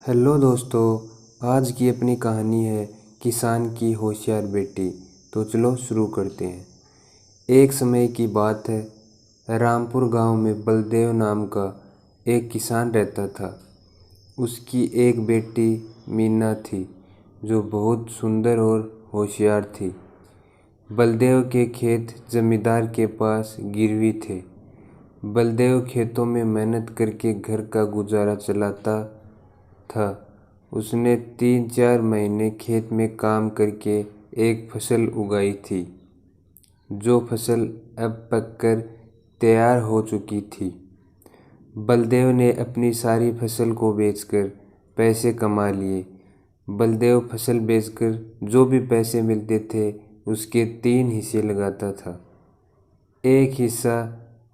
Hello दोस्तों, आज की अपनी कहानी है किसान की होशियार बेटी। तो चलो शुरू करते हैं। एक समय की बात है, रामपुर गांव में बलदेव नाम का एक किसान रहता था। उसकी एक बेटी मीना थी जो बहुत सुंदर और होशियार थी। बलदेव के खेत जमींदार के पास गिरवी थे। बलदेव खेतों में मेहनत करके घर का गुजारा चलाता था। उसने 3-4 महीने खेत में काम करके एक फसल उगाई थी, जो फसल अब पककर तैयार हो चुकी थी। बलदेव ने अपनी सारी फसल को बेचकर पैसे कमा लिए। बलदेव फसल बेचकर जो भी पैसे मिलते थे उसके 3 हिस्से लगाता था। एक हिस्सा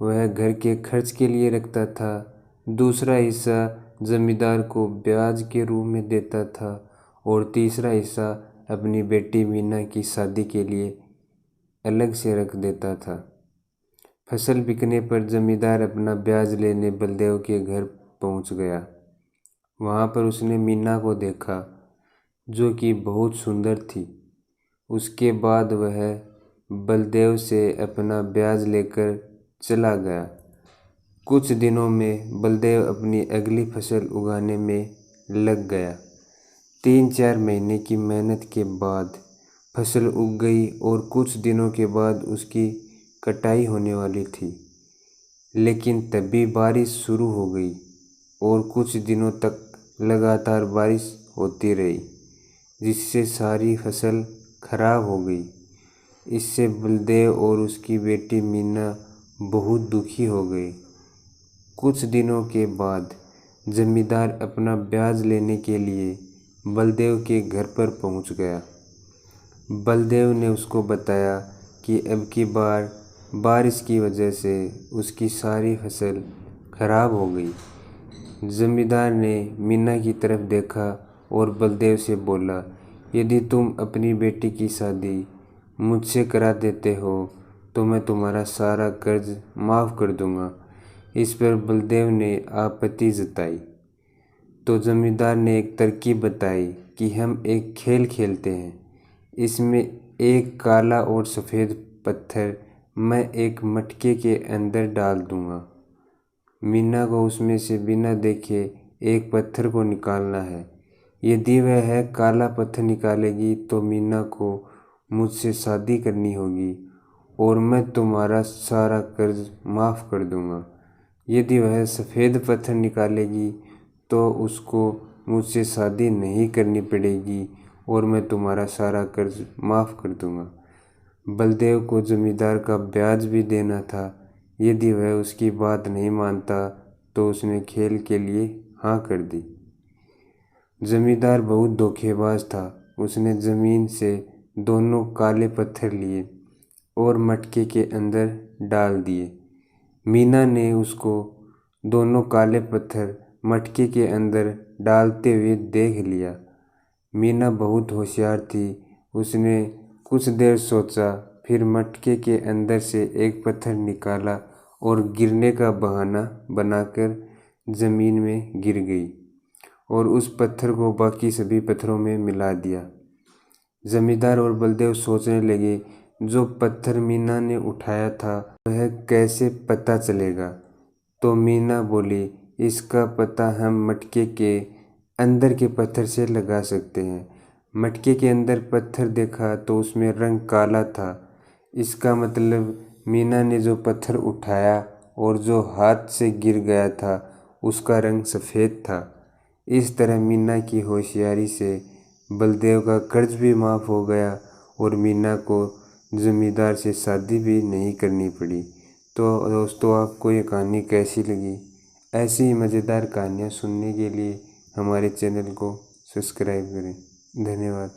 वह घर के खर्च के लिए रखता था, दूसरा हिस्सा जमींदार को ब्याज के रूप में देता था और तीसरा हिस्सा अपनी बेटी मीना की शादी के लिए अलग से रख देता था। फसल बिकने पर जमींदार अपना ब्याज लेने बलदेव के घर पहुंच गया। वहां पर उसने मीना को देखा जो कि बहुत सुंदर थी। उसके बाद वह बलदेव से अपना ब्याज लेकर चला गया। कुछ दिनों में बलदेव अपनी अगली फसल उगाने में लग गया। 3-4 महीने की मेहनत के बाद फसल उग गई और कुछ दिनों के बाद उसकी कटाई होने वाली थी। लेकिन तभी बारिश शुरू हो गई और कुछ दिनों तक लगातार बारिश होती रही, जिससे सारी फसल खराब हो गई। इससे बलदेव और उसकी बेटी मीना बहुत दुखी हो गए। कुछ दिनों के बाद जमींदार अपना ब्याज लेने के लिए बलदेव के घर पर पहुंच गया। बलदेव ने उसको बताया कि अब की बार बारिश की वजह से उसकी सारी फसल खराब हो गई। जमींदार ने मीना की तरफ देखा और बलदेव से बोला, यदि तुम अपनी बेटी की शादी मुझसे करा देते हो तो मैं तुम्हारा सारा कर्ज माफ़ कर दूंगा। इस पर बलदेव ने आपत्ति जताई तो जमींदार ने एक तरकीब बताई कि हम एक खेल खेलते हैं। इसमें एक काला और सफ़ेद पत्थर मैं एक मटके के अंदर डाल दूंगा। मीना को उसमें से बिना देखे एक पत्थर को निकालना है। यदि वह काला पत्थर निकालेगी तो मीना को मुझसे शादी करनी होगी और मैं तुम्हारा सारा कर्ज माफ़ कर दूंगा। यदि वह सफ़ेद पत्थर निकालेगी तो उसको मुझसे शादी नहीं करनी पड़ेगी और मैं तुम्हारा सारा कर्ज माफ़ कर दूंगा। बलदेव को जमींदार का ब्याज भी देना था। यदि वह उसकी बात नहीं मानता तो उसने खेल के लिए हाँ कर दी। जमींदार बहुत धोखेबाज था। उसने ज़मीन से दोनों काले पत्थर लिए और मटके के अंदर डाल दिए। मीना ने उसको दोनों काले पत्थर मटके के अंदर डालते हुए देख लिया। मीना बहुत होशियार थी। उसने कुछ देर सोचा, फिर मटके के अंदर से एक पत्थर निकाला और गिरने का बहाना बनाकर ज़मीन में गिर गई और उस पत्थर को बाकी सभी पत्थरों में मिला दिया। जमींदार और बलदेव सोचने लगे, जो पत्थर मीना ने उठाया था वह कैसे पता चलेगा। तो मीना बोली, इसका पता हम मटके के अंदर के पत्थर से लगा सकते हैं। मटके के अंदर पत्थर देखा तो उसमें रंग काला था। इसका मतलब मीना ने जो पत्थर उठाया और जो हाथ से गिर गया था उसका रंग सफ़ेद था। इस तरह मीना की होशियारी से बलदेव का कर्ज भी माफ़ हो गया और मीना को ज़मींदार से शादी भी नहीं करनी पड़ी। तो दोस्तों, आपको ये कहानी कैसी लगी? ऐसी ही मज़ेदार कहानियाँ सुनने के लिए हमारे चैनल को सब्सक्राइब करें। धन्यवाद।